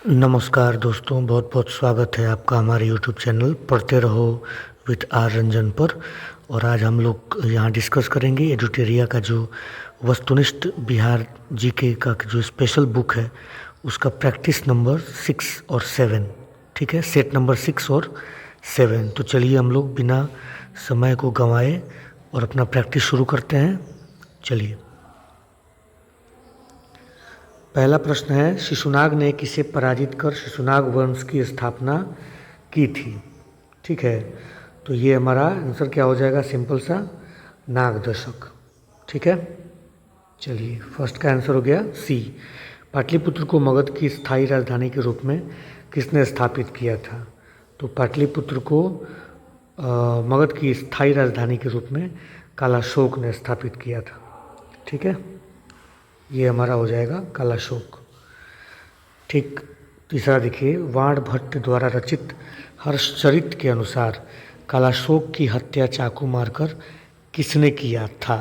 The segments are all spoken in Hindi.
नमस्कार दोस्तों, बहुत बहुत स्वागत है आपका हमारे YouTube चैनल पढ़ते रहो विद आर रंजन पर। और आज हम लोग यहाँ डिस्कस करेंगे एडुटेरिया का जो वस्तुनिष्ठ बिहार जीके का जो स्पेशल बुक है उसका प्रैक्टिस नंबर 6 और 7। ठीक है, सेट नंबर 6 और 7। तो चलिए हम लोग बिना समय को गंवाए और अपना प्रैक्टिस शुरू करते हैं। चलिए, पहला प्रश्न है, शिशुनाग ने किसे पराजित कर शिशुनाग वंश की स्थापना की थी। ठीक है, तो ये हमारा आंसर क्या हो जाएगा, सिंपल सा, नागदशक। ठीक है, चलिए फर्स्ट का आंसर हो गया सी। पाटलिपुत्र को मगध की स्थायी राजधानी के रूप में किसने स्थापित किया था। तो पाटलिपुत्र को मगध की स्थायी राजधानी के रूप में कालाशोक ने स्थापित किया था। ठीक है, ये हमारा हो जाएगा कालाशोक। ठीक, तीसरा देखिए, वाण भट्ट द्वारा रचित हर्षचरित के अनुसार कालाशोक की हत्या चाकू मारकर किसने किया था।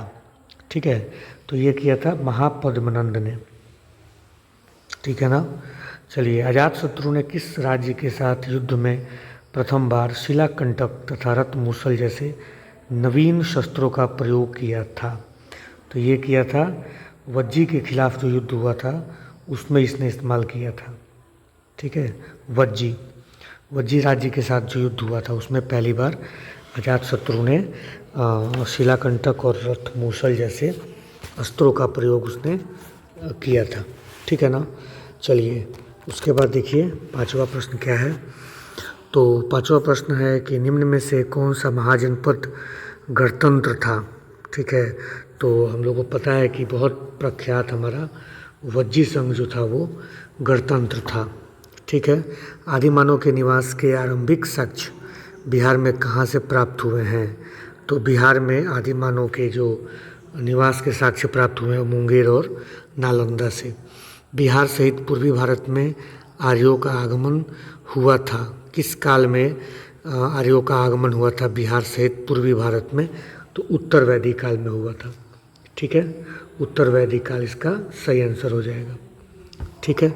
ठीक है, तो ये किया था महापद्मनंद ने। ठीक है ना। चलिए, अजातशत्रु ने किस राज्य के साथ युद्ध में प्रथम बार शिलाकंटक तथा रथ मूसल जैसे नवीन शस्त्रों का प्रयोग किया था। तो ये किया था वज्जी के खिलाफ जो युद्ध हुआ था उसमें इसने इस्तेमाल किया था। ठीक है, वज्जी राज्य के साथ जो युद्ध हुआ था उसमें पहली बार अजातशत्रु ने शिलाकंटक और रथ मूसल जैसे अस्त्रों का प्रयोग उसने किया था। ठीक है ना। चलिए, उसके बाद देखिए पांचवा प्रश्न क्या है। तो पांचवा प्रश्न है कि निम्न में से कौन सा महाजनपद गणतंत्र था। ठीक है, तो हम लोगों को पता है कि बहुत प्रख्यात हमारा वज्जी संघ जो था वो गणतंत्र था। ठीक है, आदिमानव के निवास के आरंभिक साक्ष्य बिहार में कहाँ से प्राप्त हुए हैं। तो बिहार में आदिमानव के जो निवास के साक्ष्य प्राप्त हुए हैं मुंगेर और नालंदा से। बिहार सहित पूर्वी भारत में आर्यों का आगमन हुआ था। किस काल में आर्यों का आगमन हुआ था बिहार सहित पूर्वी भारत में। तो उत्तर वैदिक काल में हुआ था। ठीक है, उत्तर वैदिक काल इसका सही आंसर हो जाएगा। ठीक है,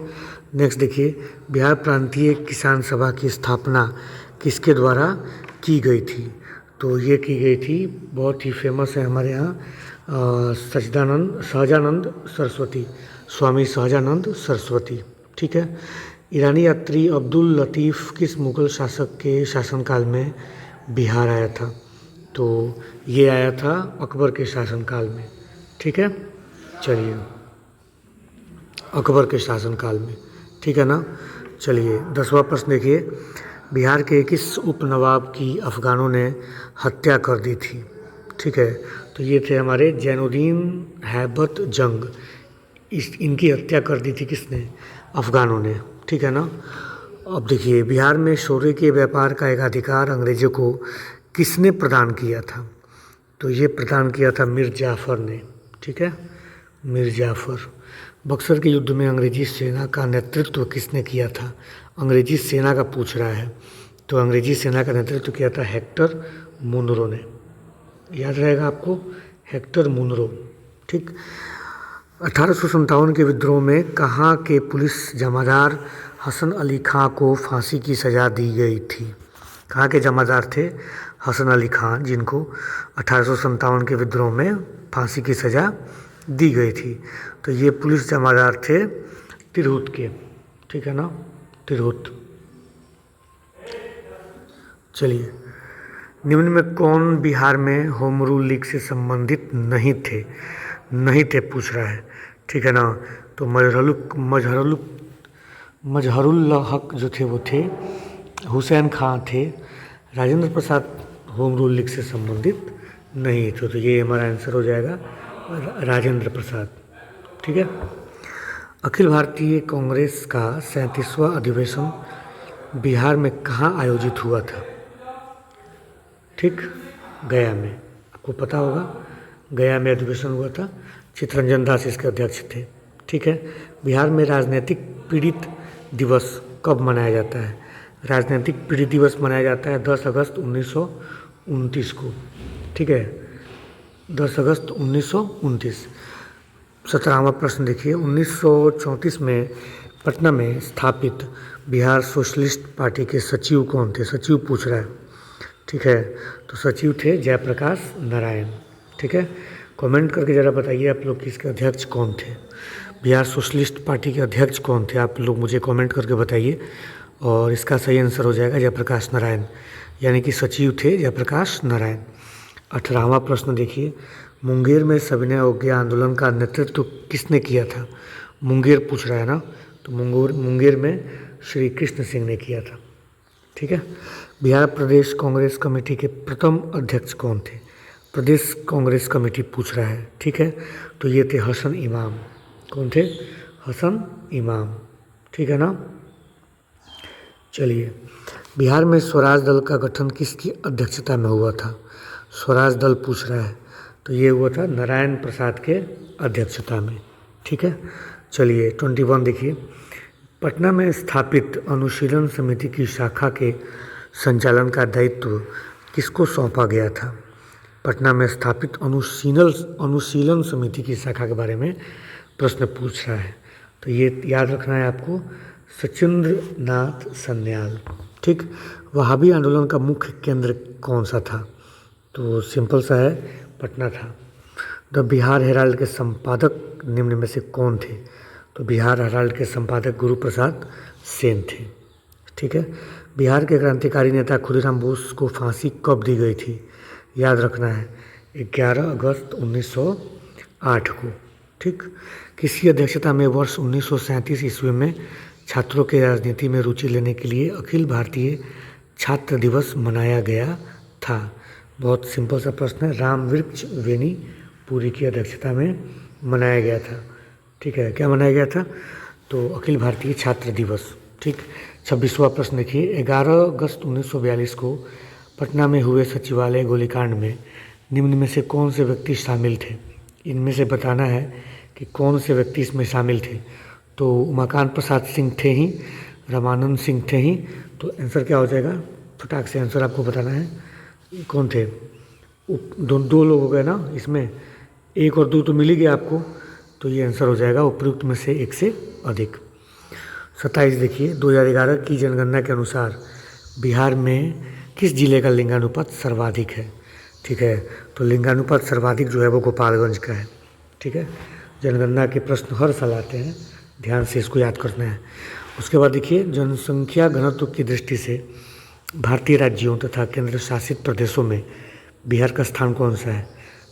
नेक्स्ट देखिए, बिहार प्रांतीय किसान सभा की स्थापना किसके द्वारा की गई थी। तो ये की गई थी, बहुत ही फेमस है हमारे यहाँ, सहजानंद सरस्वती, स्वामी सहजानंद सरस्वती। ठीक है, ईरानी यात्री अब्दुल लतीफ़ किस मुग़ल शासक के शासनकाल में बिहार आया था। तो ये आया था अकबर के शासनकाल में। ठीक है, चलिए, अकबर के शासनकाल में। ठीक है ना। चलिए, 10वां प्रश्न देखिए, बिहार के किस उपनवाब की अफ़गानों ने हत्या कर दी थी। ठीक है, तो ये थे हमारे जैनुद्दीन हैबत जंग। इनकी हत्या कर दी थी किसने, अफ़गानों ने। ठीक है ना। अब देखिए, बिहार में शौर्य के व्यापार का एक अधिकार अंग्रेज़ों को किसने प्रदान किया था। तो ये प्रदान किया था मीर जाफ़र ने। ठीक है, मीर जाफ़र। बक्सर के युद्ध में अंग्रेजी सेना का नेतृत्व किसने किया था। अंग्रेजी सेना का पूछ रहा है, तो अंग्रेजी सेना का नेतृत्व किया था हेक्टर मुनरो ने। याद रहेगा आपको, हेक्टर मुनरो। ठीक, 1857 के विद्रोह में कहाँ के पुलिस जमादार हसन अली खां को फांसी की सज़ा दी गई थी। कहाँ के जमादार थे, हसन अली खां, जिनको 1857 के विद्रोह में फांसी की सज़ा दी गई थी। तो ये पुलिस जमादार थे तिरहुत के। ठीक है ना, तिरहुत। चलिए, निम्न में कौन बिहार में होम रूल लीग से संबंधित नहीं थे पूछ रहा है। ठीक है ना। तो मजहरुल हक जो थे वो थे, हुसैन खां थे, Rajendra Prasad home rule league से संबंधित नहीं थे। तो ये हमारा आंसर हो जाएगा राजेंद्र प्रसाद। ठीक है, अखिल भारतीय कांग्रेस का 37वां अधिवेशन बिहार में कहाँ आयोजित हुआ था। ठीक, गया में। आपको पता होगा, गया में अधिवेशन हुआ था। चित्तरंजन दास इसके अध्यक्ष थे। ठीक है, बिहार में राजनीतिक पीड़ित दिवस कब मनाया जाता है। राजनीतिक पीड़ित दिवस मनाया जाता है 10 अगस्त 1929 को। ठीक है, 10 अगस्त 1929। 17वां प्रश्न देखिए, 1934 में पटना में स्थापित बिहार सोशलिस्ट पार्टी के सचिव कौन थे? सचिव पूछ रहा है, ठीक है। तो सचिव थे जयप्रकाश नारायण, ठीक है। कमेंट करके ज़रा बताइए आप लोग कि इसके अध्यक्ष कौन थे, बिहार सोशलिस्ट पार्टी के अध्यक्ष कौन थे, आप लोग मुझे कमेंट करके बताइए। और इसका सही आंसर हो जाएगा जयप्रकाश नारायण, यानी कि सचिव थे जयप्रकाश नारायण। 18वां प्रश्न देखिए, मुंगेर में सविनय अवज्ञा आंदोलन का नेतृत्व किसने किया था? मुंगेर पूछ रहा है ना, तो मुंगेर में श्री कृष्ण सिंह ने किया था, ठीक है। बिहार प्रदेश कांग्रेस कमेटी के प्रथम अध्यक्ष कौन थे? प्रदेश कांग्रेस कमेटी पूछ रहा है, ठीक है। तो ये थे हसन इमाम। कौन थे? हसन इमाम, ठीक है ना। चलिए, बिहार में स्वराज दल का गठन किसकी अध्यक्षता में हुआ था? स्वराज दल पूछ रहा है, तो ये हुआ था नारायण प्रसाद के अध्यक्षता में, ठीक है। चलिए 21 देखिए, पटना में स्थापित अनुशीलन समिति की शाखा के संचालन का दायित्व किसको सौंपा गया था? पटना में स्थापित अनुशीलन समिति की शाखा के बारे में प्रश्न पूछ रहा है, तो ये याद रखना है आपको, सचिंद्र नाथ सन्याल, ठीक। वहाबी आंदोलन का मुख्य केंद्र कौन सा था? तो सिंपल सा है, पटना था। द बिहार हेराल्ड के संपादक निम्न में से कौन थे? तो बिहार हेराल्ड के संपादक गुरु प्रसाद सेन थे, ठीक है। बिहार के क्रांतिकारी नेता खुदीराम बोस को फांसी कब दी गई थी? याद रखना है 11 अगस्त 1908 को, ठीक। किसकी अध्यक्षता में वर्ष 1937 ईस्वी में छात्रों के राजनीति में रुचि लेने के लिए अखिल भारतीय छात्र दिवस मनाया गया था? बहुत सिंपल सा प्रश्न है, रामवृक्ष वेनी पुरी की अध्यक्षता में मनाया गया था, ठीक है। क्या मनाया गया था? तो अखिल भारतीय छात्र दिवस, ठीक। 26वां प्रश्न देखिए, 11 अगस्त 1942 को पटना में हुए सचिवालय गोलीकांड में निम्न में से कौन से व्यक्ति शामिल थे? इनमें से बताना है कि कौन से व्यक्ति इसमें शामिल थे। तो उमाकांत प्रसाद सिंह थे ही, रामानंद सिंह थे ही, तो आंसर क्या हो जाएगा? फटाक से आंसर आपको बताना है, कौन थे? दो लोग हो गए ना इसमें, एक और दो तो मिल ही गया आपको, तो ये आंसर हो जाएगा उपयुक्त में से एक से अधिक। 27 देखिए, 2011 की जनगणना के अनुसार बिहार में किस जिले का लिंगानुपात सर्वाधिक है? ठीक है, तो लिंगानुपात सर्वाधिक जो है वो गोपालगंज का है, ठीक है। जनगणना के प्रश्न हर साल आते हैं, ध्यान से इसको याद करना है। उसके बाद देखिए, जनसंख्या घनत्व की दृष्टि से भारतीय राज्यों तथा केंद्र शासित प्रदेशों में बिहार का स्थान कौन सा है?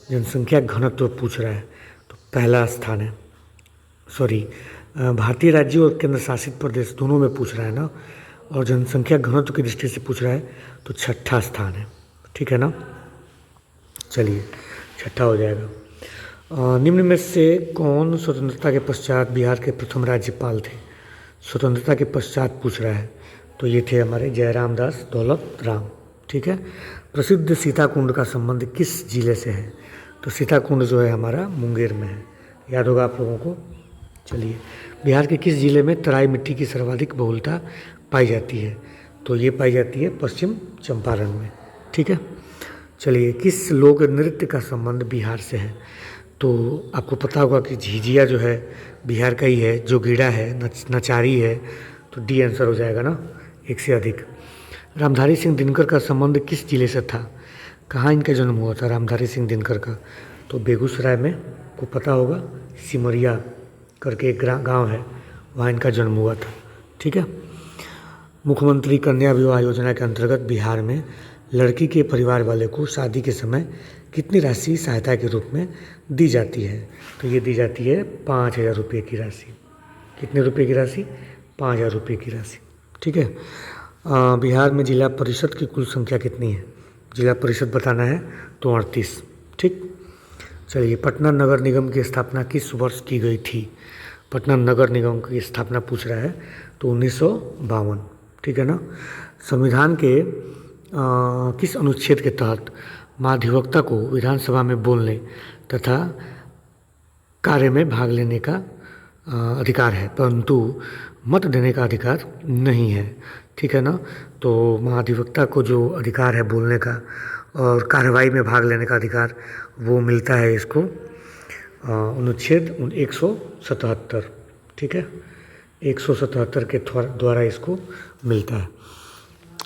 जनसंख्या घनत्व पूछ रहा है, तो पहला स्थान है। सॉरी, भारतीय राज्यों और केंद्र शासित प्रदेश दोनों में पूछ रहा है ना, और जनसंख्या घनत्व की दृष्टि से पूछ रहा है, तो छठा स्थान है, ठीक है ना। चलिए, छठा हो जाएगा। निम्न में से कौन स्वतंत्रता के पश्चात बिहार के प्रथम राज्यपाल थे? स्वतंत्रता के पश्चात पूछ रहा है, तो ये थे हमारे जयराम दास दौलत राम, ठीक है। प्रसिद्ध सीताकुंड का संबंध किस जिले से है? तो सीताकुंड जो है हमारा मुंगेर में है, याद होगा आप लोगों को। चलिए, बिहार के किस जिले में तराई मिट्टी की सर्वाधिक बहुलता पाई जाती है? तो ये पाई जाती है पश्चिम चंपारण में, ठीक है। चलिए, किस लोक नृत्य का संबंध बिहार से है? तो आपको पता होगा कि झिझिया जो है बिहार का ही है, जो गीड़ा है, नचारी है, तो डी आंसर हो जाएगा ना, एक से अधिक। रामधारी सिंह दिनकर का संबंध किस जिले से था? कहाँ इनका जन्म हुआ था रामधारी सिंह दिनकर का? तो बेगूसराय में, को पता होगा, सिमरिया करके एक गांव है, वहाँ इनका जन्म हुआ था, ठीक है। मुख्यमंत्री कन्या विवाह योजना के अंतर्गत बिहार में लड़की के परिवार वाले को शादी के समय कितनी राशि सहायता के रूप में दी जाती है? तो ये दी जाती है 5,000 रुपये की राशि। कितने रुपये की राशि? 5,000 रुपये की राशि, ठीक है। बिहार में जिला परिषद की कुल संख्या कितनी है? जिला परिषद बताना है, तो 38, ठीक। चलिए, पटना नगर निगम की स्थापना किस वर्ष की गई थी? पटना नगर निगम की स्थापना पूछ रहा है, तो 1952, ठीक है ना। संविधान के किस अनुच्छेद के तहत महाधिवक्ता को विधानसभा में बोलने तथा कार्य में भाग लेने का अधिकार है, परंतु मत देने का अधिकार नहीं है, ठीक है ना। तो महाधिवक्ता को जो अधिकार है बोलने का और कार्रवाई में भाग लेने का अधिकार, वो मिलता है इसको अनुच्छेद 177, ठीक है। 177 के द्वारा इसको मिलता है।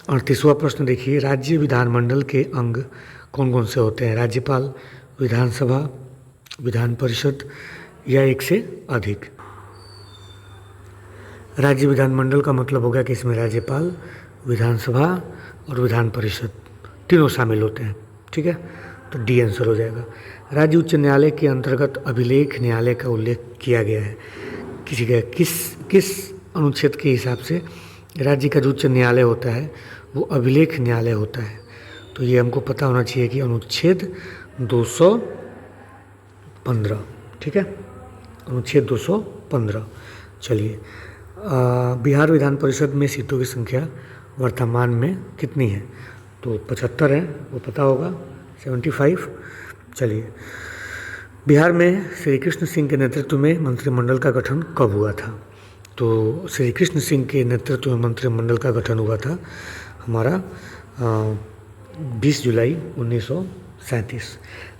38वां प्रश्न देखिए, राज्य विधानमंडल के अंग कौन कौन से होते हैं? राज्यपाल, विधानसभा, विधान परिषद या एक से अधिक? राज्य विधानमंडल का मतलब हो गया कि इसमें राज्यपाल, विधानसभा और विधान परिषद तीनों शामिल होते हैं। ठीक है, तो डी आंसर हो जाएगा। राज्य उच्च न्यायालय के अंतर्गत अभिलेख न्यायालय का उल्लेख किया गया है। किस अनुच्छेद के हिसाब से राज्य का जो उच्च न्यायालय होता है वो अभिलेख न्यायालय होता है? तो ये हमको पता होना चाहिए कि अनुच्छेद 215। ठीक है, अनुच्छेद 215। चलिए, बिहार विधान परिषद में सीटों की संख्या वर्तमान में कितनी है? तो 75 है, वो पता होगा, 75। चलिए, बिहार में श्री कृष्ण सिंह के नेतृत्व में मंत्रिमंडल का गठन कब हुआ था? तो श्री कृष्ण सिंह के नेतृत्व में मंत्रिमंडल का गठन हुआ था हमारा 20 जुलाई 1937।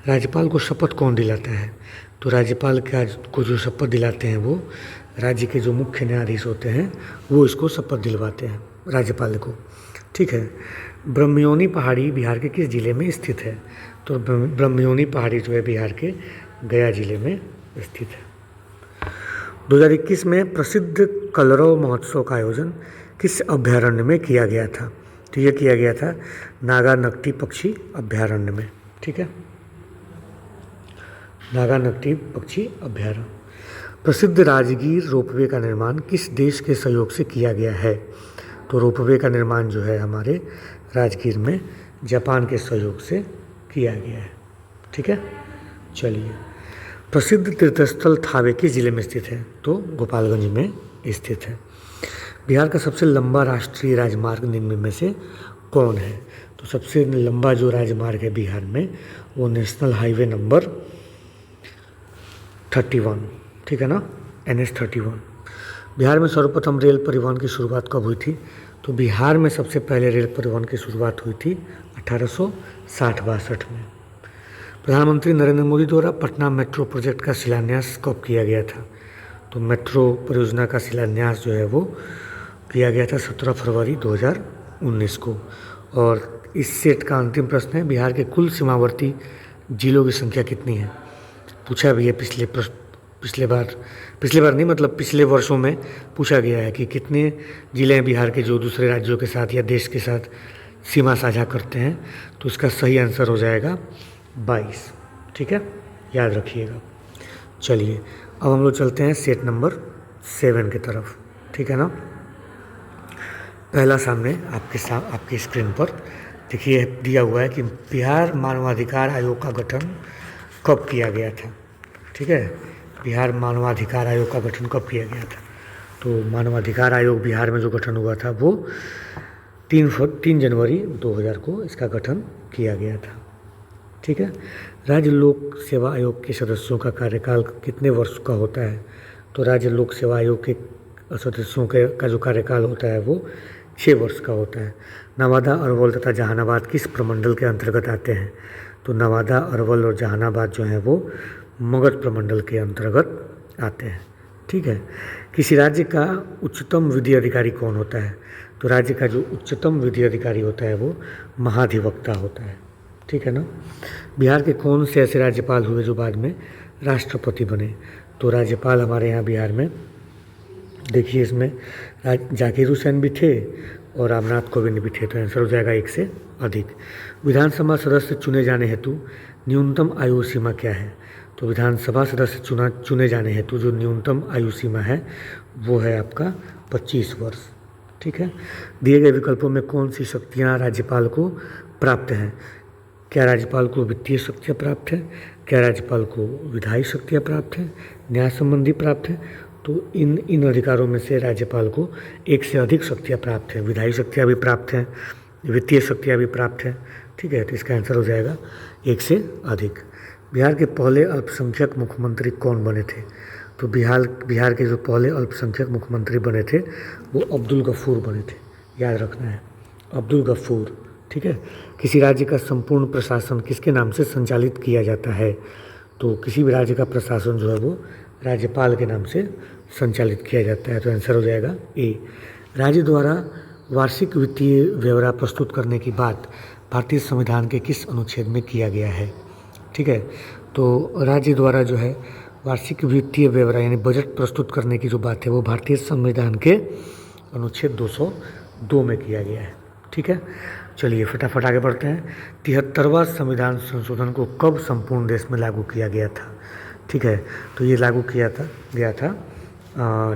राज्यपाल को शपथ कौन दिलाता है? तो राज्यपाल को जो शपथ दिलाते हैं वो राज्य के जो मुख्य न्यायाधीश होते हैं वो इसको शपथ दिलवाते हैं राज्यपाल को। ठीक है, ब्रह्मयोनी पहाड़ी बिहार के किस जिले में स्थित है? तो ब्रह्मयोनी पहाड़ी जो है बिहार के गया जिले में स्थित है। 2021 में प्रसिद्ध कलरव महोत्सव का आयोजन किस अभ्यारण्य में किया गया था? तो यह किया गया था नागानकटी पक्षी अभ्यारण्य में। ठीक है, नागानकटी पक्षी अभ्यारण्य। प्रसिद्ध राजगीर रोपवे का निर्माण किस देश के सहयोग से किया गया है? तो रोपवे का निर्माण जो है हमारे राजगीर में जापान के सहयोग से किया गया है। ठीक है, चलिए, प्रसिद्ध तीर्थस्थल थावे किस जिले में स्थित है? तो गोपालगंज में स्थित है। बिहार का सबसे लंबा राष्ट्रीय राजमार्ग निम्न में से कौन है? तो सबसे लंबा जो राजमार्ग है बिहार में वो नेशनल हाईवे नंबर 31, ठीक है ना, NH 31। बिहार में सर्वप्रथम रेल परिवहन की शुरुआत कब हुई थी? तो बिहार में सबसे पहले रेल परिवहन की शुरुआत हुई थी 1860-62 में। प्रधानमंत्री नरेंद्र मोदी द्वारा पटना मेट्रो प्रोजेक्ट का शिलान्यास कब किया गया था? तो मेट्रो परियोजना का शिलान्यास जो है वो किया गया था 17 फरवरी 2019 को। और इस सेट का अंतिम प्रश्न है, बिहार के कुल सीमावर्ती जिलों की संख्या कितनी है? पूछा भी है पिछले बार नहीं, मतलब पिछले वर्षों में पूछा गया है कि कितने ज़िले हैं बिहार के जो दूसरे राज्यों के साथ या देश के साथ सीमा साझा करते हैं। तो इसका सही आंसर हो जाएगा 22। ठीक है, याद रखिएगा। चलिए, अब हम लोग चलते हैं सेट नंबर 7 की तरफ। ठीक है ना, पहला सामने आपकी स्क्रीन पर देखिए दिया हुआ है कि बिहार मानवाधिकार आयोग का गठन कब किया गया था? ठीक है, बिहार मानवाधिकार आयोग का गठन कब किया गया था? तो मानवाधिकार आयोग बिहार में जो गठन हुआ था वो 3 जनवरी 2000 को इसका गठन किया गया था। ठीक है, राज्य लोक सेवा आयोग के सदस्यों का कार्यकाल कितने वर्ष का होता है? तो राज्य लोक सेवा आयोग के सदस्यों का जो कार्यकाल होता है वो 6 वर्ष का होता है। नवादा, अरवल तथा जहानाबाद किस प्रमंडल के अंतर्गत आते हैं? तो नवादा, अरवल और जहानाबाद जो हैं वो मगध प्रमंडल के अंतर्गत आते हैं। ठीक है, किसी राज्य का उच्चतम विधि अधिकारी कौन होता है? तो राज्य का जो उच्चतम विधि अधिकारी होता है वो महाधिवक्ता होता है। ठीक है ना, बिहार के कौन से ऐसे राज्यपाल हुए जो बाद में राष्ट्रपति बने? तो राज्यपाल हमारे यहाँ बिहार में देखिए इसमें जाकिर हुसैन भी थे और रामनाथ कोविंद भी थे। तो आंसर हो जाएगा 1 से अधिक। विधानसभा सदस्य चुने जाने हेतु न्यूनतम आयु सीमा क्या है? तो विधानसभा सदस्य चुने जाने हेतु जो न्यूनतम आयु सीमा है वो है आपका 25 वर्ष। ठीक है, दिए गए विकल्पों में कौन सी शक्तियाँ राज्यपाल को प्राप्त हैं? क्या राज्यपाल को वित्तीय शक्तियाँ प्राप्त हैं? क्या राज्यपाल को विधायी शक्तियाँ प्राप्त हैं? न्याय संबंधी प्राप्त है? तो इन अधिकारों में से राज्यपाल को 1 से अधिक शक्तियाँ प्राप्त हैं। विधायी शक्तियाँ भी प्राप्त हैं, वित्तीय शक्तियाँ भी प्राप्त हैं। ठीक है, तो इसका आंसर हो जाएगा 1 से अधिक। बिहार के पहले अल्पसंख्यक मुख्यमंत्री कौन बने थे? तो बिहार के जो पहले अल्पसंख्यक मुख्यमंत्री बने थे वो अब्दुल गफूर बने थे। याद रखना है, अब्दुल गफूर। ठीक है, किसी राज्य का संपूर्ण प्रशासन किसके नाम से संचालित किया जाता है? तो किसी भी राज्य का प्रशासन जो है वो राज्यपाल के नाम से संचालित किया जाता है। तो आंसर हो जाएगा ए। राज्य द्वारा वार्षिक वित्तीय ब्यौरा प्रस्तुत करने की बात भारतीय संविधान के किस अनुच्छेद में किया गया है? ठीक है, तो राज्य द्वारा जो है वार्षिक वित्तीय ब्यौरा यानी बजट प्रस्तुत करने की जो बात है वो भारतीय संविधान के अनुच्छेद 202 में किया गया है। ठीक है, चलिए फटाफट आगे बढ़ते हैं। 73वां संविधान संशोधन को कब संपूर्ण देश में लागू किया गया था? ठीक है, तो ये लागू किया गया था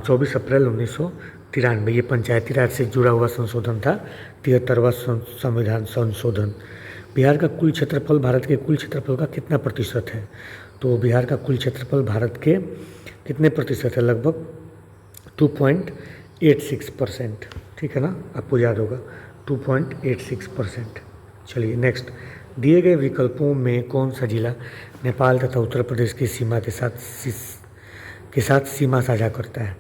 24 अप्रैल 1993। ये पंचायती राज से जुड़ा हुआ संशोधन था, 73वां संविधान संशोधन। बिहार का कुल क्षेत्रफल भारत के कुल क्षेत्रफल का कितना प्रतिशत है? तो बिहार का कुल क्षेत्रफल भारत के कितने प्रतिशत है? लगभग 2.86%। ठीक है ना, आपको याद होगा 2.86%। चलिए नेक्स्ट, दिए गए विकल्पों में कौन सा जिला नेपाल तथा उत्तर प्रदेश की सीमा के साथ सीमा साझा करता है?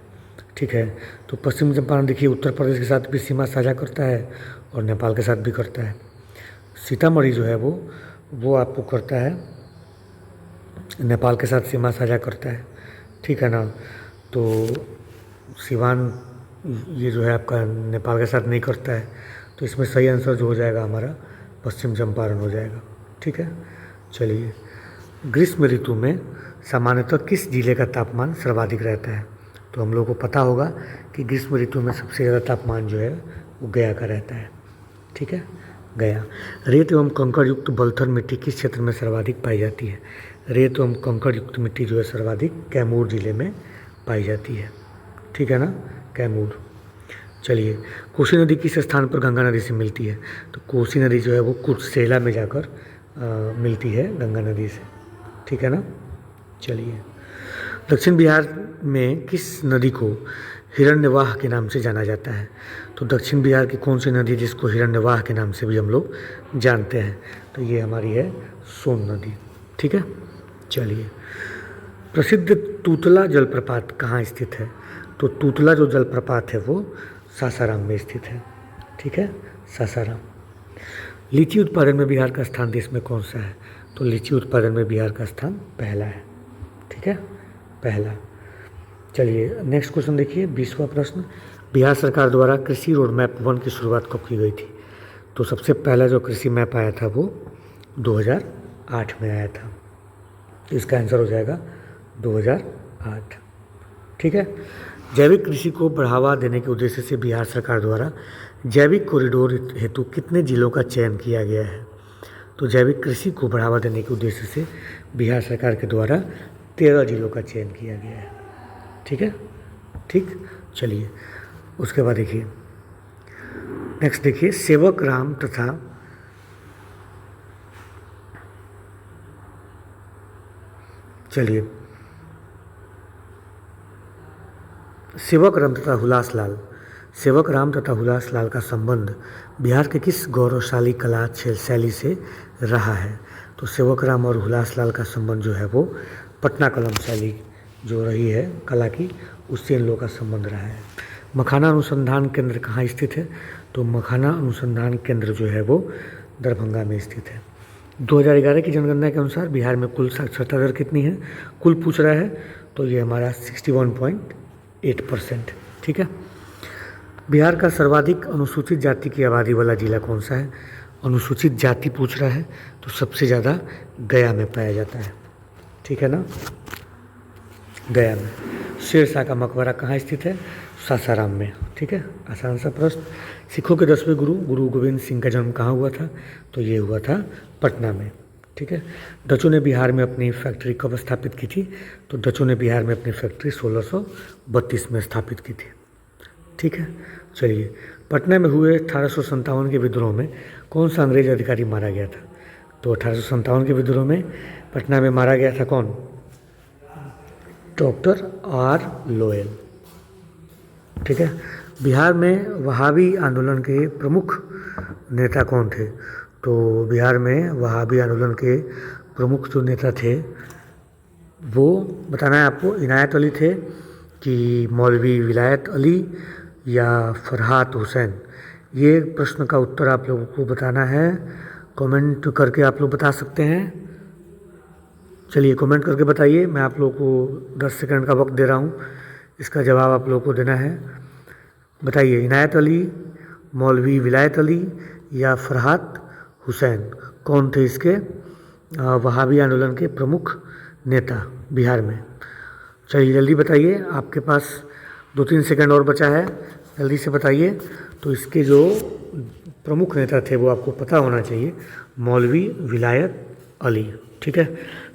ठीक है, तो पश्चिम चंपारण देखिए उत्तर प्रदेश के साथ भी सीमा साझा करता है और नेपाल के साथ भी करता है। सीतामढ़ी जो है वो आपको करता है, नेपाल के साथ सीमा साझा करता है। ठीक है ना, तो सिवान ये जो है आपका नेपाल के साथ नहीं करता है, तो इसमें सही आंसर जो हो जाएगा हमारा पश्चिम चंपारण हो जाएगा। ठीक है, चलिए ग्रीष्म ऋतु में सामान्यतः किस जिले का तापमान सर्वाधिक रहता है? तो हम लोगों को पता होगा कि ग्रीष्म ऋतु में सबसे ज़्यादा तापमान जो है वो गया का रहता है। ठीक है, गया। रेत एवं कंकड़ युक्त बलथर मिट्टी किस क्षेत्र में सर्वाधिक पाई जाती है? रेत एवं कंकड़ युक्त मिट्टी जो है सर्वाधिक कैमूर जिले में पाई जाती है। ठीक है ना, कैमूर। चलिए, कोसी नदी किस स्थान पर गंगा नदी से मिलती है? तो कोसी नदी जो है वो कुर्सेला में जाकर मिलती है गंगा नदी से। ठीक है ना, चलिए दक्षिण बिहार में किस नदी को हिरण्यवाह के नाम से जाना जाता है? तो दक्षिण बिहार की कौन सी नदी जिसको हिरण्यवाह के नाम से भी हम लोग जानते हैं? तो ये हमारी है सोन नदी। ठीक है, चलिए प्रसिद्ध तूतला जलप्रपात कहाँ स्थित है? तो तूतला जो जलप्रपात है वो सासाराम में स्थित है। ठीक है, सासाराम। लीची उत्पादन में बिहार का स्थान देश में कौन सा है? तो लीची उत्पादन में बिहार का स्थान पहला है। ठीक है, पहला। चलिए नेक्स्ट क्वेश्चन देखिए, 20वां प्रश्न। बिहार सरकार द्वारा कृषि रोड मैप 1 की शुरुआत कब की गई थी? तो सबसे पहला जो कृषि मैप आया था वो 2008 में आया था। तो इसका आंसर हो जाएगा 2008। ठीक है, जैविक कृषि को बढ़ावा देने के उद्देश्य से बिहार सरकार द्वारा जैविक कॉरिडोर हेतु कितने जिलों का चयन किया गया है? तो जैविक कृषि को बढ़ावा देने के उद्देश्य से बिहार सरकार के द्वारा 13 जिलों का चयन किया गया है। ठीक है, ठीक। चलिए उसके बाद देखिए नेक्स्ट देखिए, सेवक राम तथा सेवक राम तथा हुलास लाल का संबंध बिहार के किस गौरवशाली कला शैली से रहा है? तो सेवक राम और हुलास लाल का संबंध जो है वो पटना कलम शैली जो रही है कला की, उससे इन लोगों का संबंध रहा है। मखाना अनुसंधान केंद्र कहाँ स्थित है? तो मखाना अनुसंधान केंद्र जो है वो दरभंगा में स्थित है। 2011 की जनगणना के अनुसार बिहार में कुल साक्षरता दर कितनी है? कुल पूछ रहा है, तो ये हमारा 61.8%। ठीक है, बिहार का सर्वाधिक अनुसूचित जाति की आबादी वाला जिला कौन सा है? अनुसूचित जाति पूछ रहा है, तो सबसे ज़्यादा गया में पाया जाता है। ठीक है ना, गया में। शेरशाह का मकबरा कहाँ स्थित है? सासाराम में। ठीक है, आसान सा प्रश्न। सिखों के 10वें गुरु गोविंद सिंह का जन्म कहाँ हुआ था? तो ये हुआ था पटना में। ठीक है, डचों ने बिहार में अपनी फैक्ट्री कब स्थापित की थी? तो डचों ने बिहार में अपनी फैक्ट्री 1632 में स्थापित की थी। ठीक है, चलिए पटना में हुए 1857 के विद्रोह में कौन सा अंग्रेज अधिकारी मारा गया था? तो 1857 के विद्रोह में पटना में मारा गया था कौन? Doctor R loyal. ठीक है, बिहार में वहाबी आंदोलन के प्रमुख नेता कौन थे? तो बिहार में वहाबी आंदोलन के प्रमुख जो नेता थे वो बताना है आपको, इनायत अली थे कि मौलवी विलायत अली या फरहात हुसैन? ये प्रश्न का उत्तर आप लोगों को बताना है, कमेंट करके आप लोग बता सकते हैं। चलिए कमेंट करके बताइए, मैं आप लोगों को 10 सेकंड का वक्त दे रहा हूँ इसका जवाब आप लोगों को देना है। बताइए, इनायत अली, मौलवी विलायत अली या फरहात हुसैन, कौन थे इसके वहाबी आंदोलन के प्रमुख नेता बिहार में? चलिए जल्दी बताइए, आपके पास 2-3 सेकंड और बचा है, जल्दी से बताइए। तो इसके जो प्रमुख नेता थे वो आपको पता होना चाहिए, मौलवी विलायत अली। ठीक है।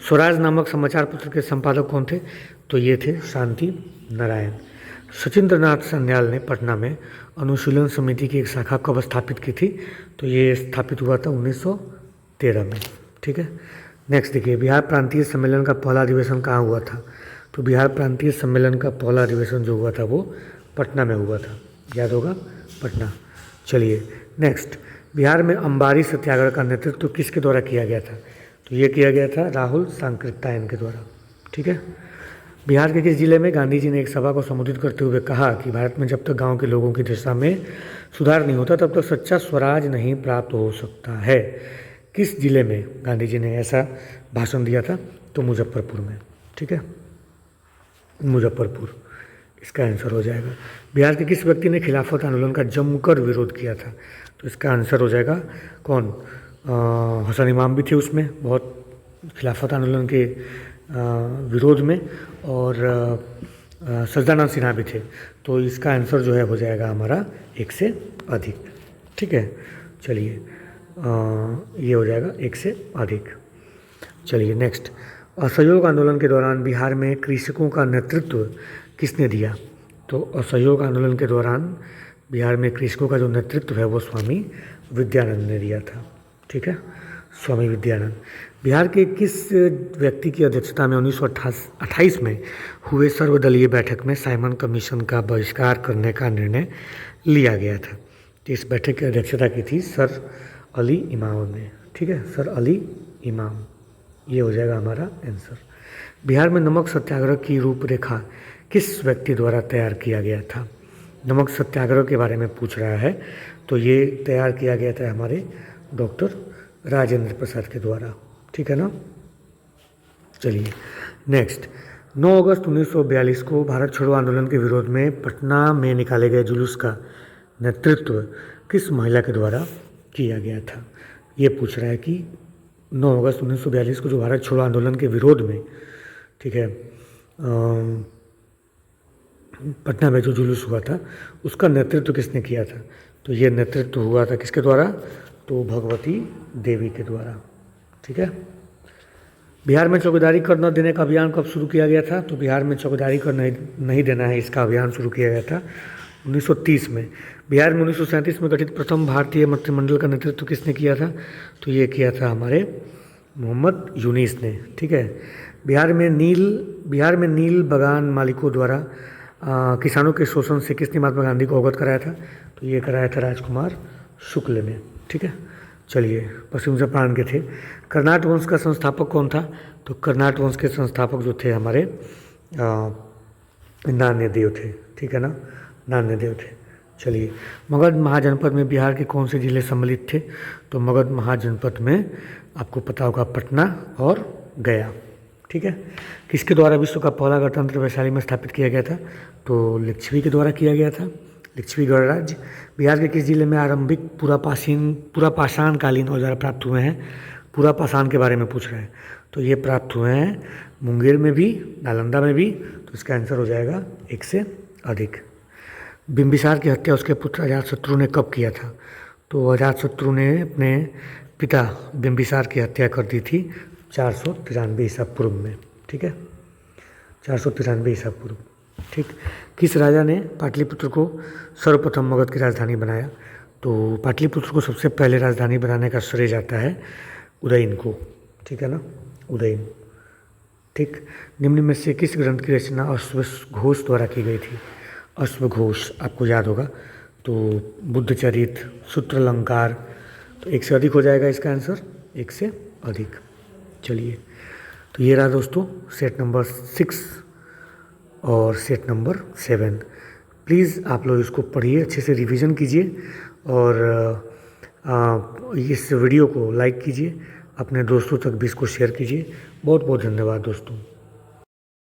स्वराज नामक समाचार पत्र के संपादक कौन थे? तो ये थे शांति नारायण। सचिंद्र नाथ सान्याल ने पटना में अनुशीलन समिति की एक शाखा कब स्थापित की थी? तो ये स्थापित हुआ था 1913 में। ठीक है। नेक्स्ट देखिए, बिहार प्रांतीय सम्मेलन का पहला अधिवेशन कहाँ हुआ था? तो बिहार प्रांतीय सम्मेलन का पहला अधिवेशन जो हुआ था वो पटना में हुआ था, याद होगा, पटना। चलिए नेक्स्ट, बिहार में अंबारी सत्याग्रह का नेतृत्व किसके द्वारा किया गया था? तो ये किया गया था राहुल सांकृत्यायन के द्वारा। ठीक है। बिहार के किस जिले में गांधी जी ने एक सभा को संबोधित करते हुए कहा कि भारत में जब तक गांव के लोगों की दशा में सुधार नहीं होता तब तक सच्चा स्वराज नहीं प्राप्त हो सकता है? किस जिले में गांधी जी ने ऐसा भाषण दिया था? तो मुजफ्फरपुर में। ठीक है, मुजफ्फरपुर इसका आंसर हो जाएगा। बिहार के किस व्यक्ति ने खिलाफत आंदोलन का जमकर विरोध किया था? तो इसका आंसर हो जाएगा कौन? हसन इमाम भी थे उसमें, बहुत खिलाफत आंदोलन के विरोध में, और सज्जानंद सिन्हा भी थे। तो इसका आंसर जो है हो जाएगा हमारा 1 से अधिक। ठीक है। चलिए ये हो जाएगा 1 से अधिक। चलिए नेक्स्ट, असहयोग आंदोलन के दौरान बिहार में कृषकों का नेतृत्व किसने दिया? तो असहयोग आंदोलन के दौरान बिहार में कृषकों का जो नेतृत्व है वो स्वामी विद्यानंद ने दिया था। ठीक है, स्वामी विद्यानंद। बिहार के किस व्यक्ति की अध्यक्षता में 1928 में हुए सर्वदलीय बैठक में साइमन कमीशन का बहिष्कार करने का निर्णय लिया गया था? तो इस बैठक की अध्यक्षता की थी सर अली इमाम ने। ठीक है, सर अली इमाम, ये हो जाएगा हमारा आंसर। बिहार में नमक सत्याग्रह की रूपरेखा किस व्यक्ति द्वारा तैयार किया गया था? नमक सत्याग्रह के बारे में पूछ रहा है, तो ये तैयार किया गया था हमारे डॉक्टर राजेंद्र प्रसाद के द्वारा। ठीक है ना। चलिए नेक्स्ट, 9 अगस्त 1942 को भारत छोड़ो आंदोलन के विरोध में पटना में निकाले गए जुलूस का नेतृत्व किस महिला के द्वारा किया गया था? ये पूछ रहा है कि 9 अगस्त 1942 को जो भारत छोड़ो आंदोलन के विरोध में, ठीक है, पटना में जो जुलूस हुआ था उसका नेतृत्व किसने किया था? तो ये नेतृत्व हुआ था किसके द्वारा? तो भगवती देवी के द्वारा। ठीक है। बिहार में चौकीदारी कर न देने का अभियान कब शुरू किया गया था? तो बिहार में चौकीदारी कर नहीं देना है, इसका अभियान शुरू किया गया था 1930 में। बिहार में 1937 में गठित प्रथम भारतीय मंत्रिमंडल का नेतृत्व किसने किया था? तो ये किया था हमारे मोहम्मद यूनिस ने। ठीक है। बिहार में नील बगान मालिकों द्वारा किसानों के शोषण से किसने महात्मा गांधी को अवगत कराया था? तो ये कराया था राजकुमार शुक्ल ने। ठीक है। चलिए, पश्चिम चंपारण के थे। कर्नाट वंश का संस्थापक कौन था? तो कर्नाट वंश के संस्थापक जो थे हमारे नान्यदेव थे। ठीक है ना, नान्यदेव थे। चलिए, मगध महाजनपद में बिहार के कौन से जिले सम्मिलित थे? तो मगध महाजनपद में आपको पता होगा पटना और गया। ठीक है। किसके द्वारा विश्व का पहला गणतंत्र वैशाली में स्थापित किया गया था? तो लिच्छवी के द्वारा किया गया था, लिच्छवी गणराज्य। बिहार के किस जिले में आरंभिक पुरापाषाण कालीन औजार प्राप्त हुए हैं? पुरापाषाण के बारे में पूछ रहे हैं, तो ये प्राप्त हुए हैं मुंगेर में भी, नालंदा में भी। तो इसका आंसर हो जाएगा 1 से अधिक। बिंबिसार की हत्या उसके पुत्र अजातशत्रु ने कब किया था? तो अजातशत्रु ने अपने पिता बिंबिसार की हत्या कर दी थी 493 ईसा पूर्व में। ठीक है, 493 ईसा पूर्व। ठीक। किस राजा ने पाटलिपुत्र को सर्वप्रथम मगध की राजधानी बनाया? तो पाटलिपुत्र को सबसे पहले राजधानी बनाने का श्रेय जाता है उदयन को। ठीक है ना, उदयन। ठीक। निम्न में से किस ग्रंथ की रचना अश्वघोष द्वारा की गई थी? अश्वघोष आपको याद होगा, तो बुद्धचरित, सूत्रलंकार। तो 1 से अधिक हो जाएगा इसका आंसर, 1 से अधिक। चलिए, तो ये रहा दोस्तों सेट नंबर 6 और सेट नंबर 7। प्लीज़ आप लोग इसको पढ़िए, अच्छे से रिवीजन कीजिए और इस वीडियो को लाइक कीजिए, अपने दोस्तों तक भी इसको शेयर कीजिए। बहुत बहुत धन्यवाद दोस्तों।